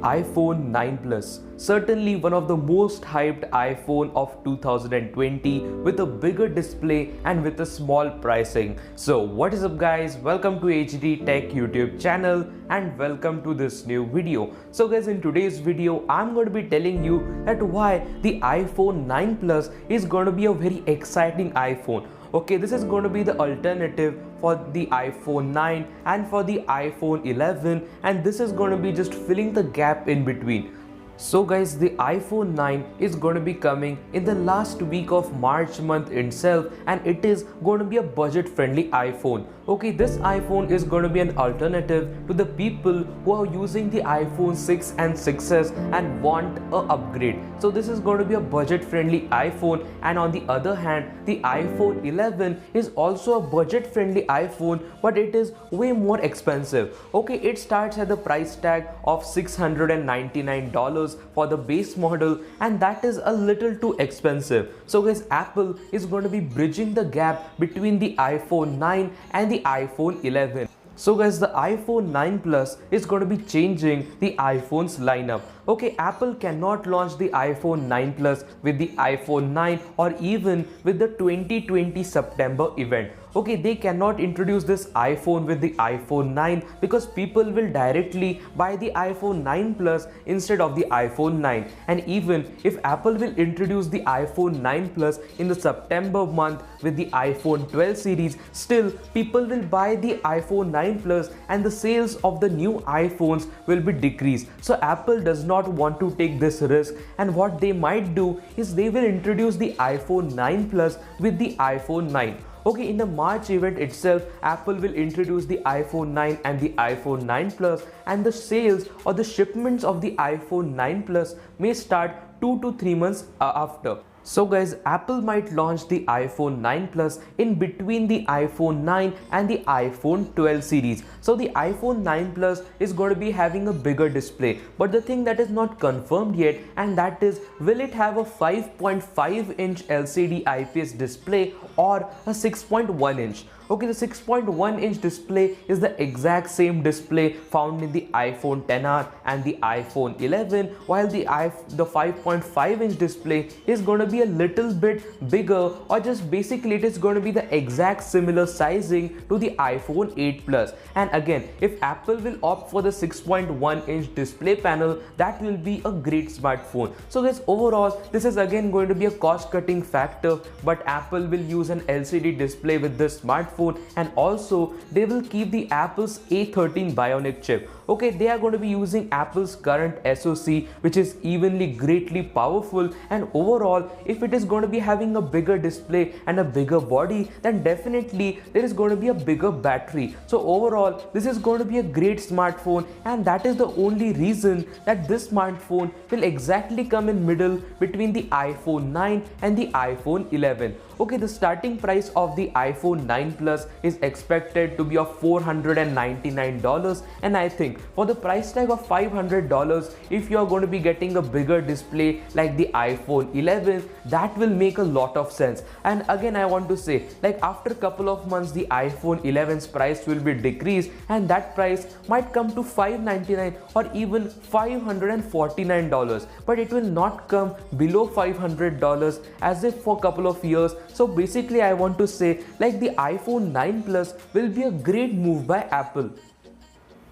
iPhone 9 Plus, certainly one of the most hyped iPhone of 2020 with a bigger display and with a small pricing. So what is up guys, welcome to HD Tech YouTube channel and welcome to this new video. So guys, in today's video I'm going to be telling you that why the iPhone 9 Plus is going to be a very exciting iPhone. Okay, this is going to be the alternative for the iPhone 9 and for the iPhone 11, and this is going to be just filling the gap in between. So guys, the iPhone 9 is going to be coming in the last week of March month itself, and it is going to be a budget friendly iPhone. Okay, this iPhone is going to be an alternative to the people who are using the iPhone 6 and 6s and want a upgrade. So this is going to be a budget friendly iPhone, and on the other hand, the iPhone 11 is also a budget friendly iPhone, but it is way more expensive. Okay, it starts at the price tag of $699 for the base model, and that is a little too expensive. So guys, Apple is going to be bridging the gap between the iPhone 9 and the iPhone 11. So guys, the iPhone 9 Plus is going to be changing the iPhone's lineup. Okay, Apple cannot launch the iPhone 9 Plus with the iPhone 9 or even with the 2020 September event. Okay, they cannot introduce this iPhone with the iPhone 9 because people will directly buy the iPhone 9 Plus instead of the iPhone 9. And even if Apple will introduce the iPhone 9 Plus in the September month with the iPhone 12 series, still people will buy the iPhone 9 Plus and the sales of the new iPhones will be decreased. So Apple does not want to take this risk, and what they might do is they will introduce the iPhone 9 Plus with the iPhone 9. Okay, in the March event itself, Apple will introduce the iPhone 9 and the iPhone 9 Plus, and the sales or the shipments of the iPhone 9 Plus may start 2 to 3 months after. So guys, Apple might launch the iPhone 9 Plus in between the iPhone 9 and the iPhone 12 series. So the iPhone 9 Plus is going to be having a bigger display, but the thing that is not confirmed yet, and that is, will it have a 5.5 inch LCD IPS display or a 6.1 inch? Okay, the 6.1 inch display is the exact same display found in the iPhone XR and the iPhone 11, while the 5.5 inch display is going to be a little bit bigger, or just basically it is going to be the exact similar sizing to the iPhone 8 Plus. And again, if Apple will opt for the 6.1 inch display panel, that will be a great smartphone. So guys, overall this is again going to be a cost cutting factor, but Apple will use an LCD display with this smartphone, and also they will keep the Apple's A13 Bionic chip. Okay, they are going to be using Apple's current SoC, which is evenly greatly powerful, and overall if it is going to be having a bigger display and a bigger body, then definitely there is going to be a bigger battery. So overall this is going to be a great smartphone, and that is the only reason that this smartphone will exactly come in middle between the iPhone 9 and the iPhone 11. Okay, the starting price of the iPhone 9 Plus is expected to be of $499, and I think for the price tag of $500, if you are going to be getting a bigger display like the iPhone 11, that will make a lot of sense. And again, I want to say, like, after a couple of months the iPhone 11's price will be decreased, and that price might come to $599 or even $549, but it will not come below $500 as if for a couple of years. So basically I want to say, like, the iPhone 9 Plus will be a great move by Apple.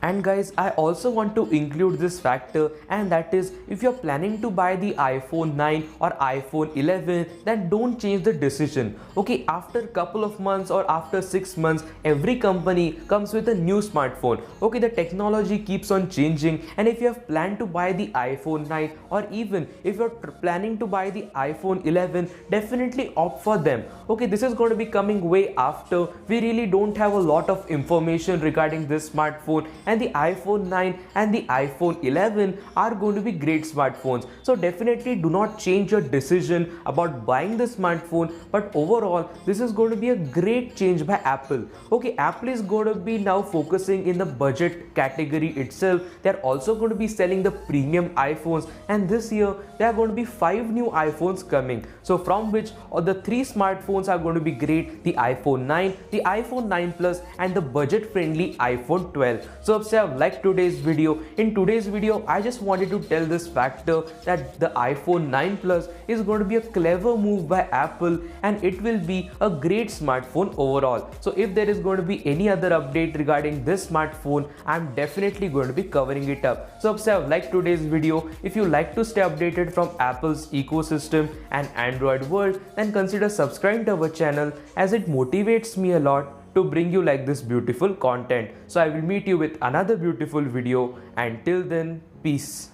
And guys, I also want to include this factor, and that is, if you're planning to buy the iPhone 9 or iPhone 11, then don't change the decision. Okay, after a couple of months or after 6 months, every company comes with a new smartphone. Okay, the technology keeps on changing, and if you have planned to buy the iPhone 9, or even if you're planning to buy the iPhone 11, definitely opt for them. Okay, this is going to be coming way after. We really don't have a lot of information regarding this smartphone, and the iPhone 9 and the iPhone 11 are going to be great smartphones. So definitely do not change your decision about buying the smartphone, but overall this is going to be a great change by Apple. Okay, Apple is going to be now focusing in the budget category itself. They're also going to be selling the premium iPhones, and this year there are going to be 5 new iPhones coming. So from which the 3 smartphones are going to be great: the iPhone 9, the iPhone 9 Plus, and the budget friendly iPhone 12. So say I've liked today's video. In today's video, I just wanted to tell this factor that the iPhone 9 Plus is going to be a clever move by Apple and it will be a great smartphone overall. So if there is going to be any other update regarding this smartphone, I'm definitely going to be covering it up. So say I've liked today's video. If you like to stay updated from Apple's ecosystem and Android world, then consider subscribing to our channel as it motivates me a lot to bring you like this beautiful content. So I will meet you with another beautiful video, and till then, peace.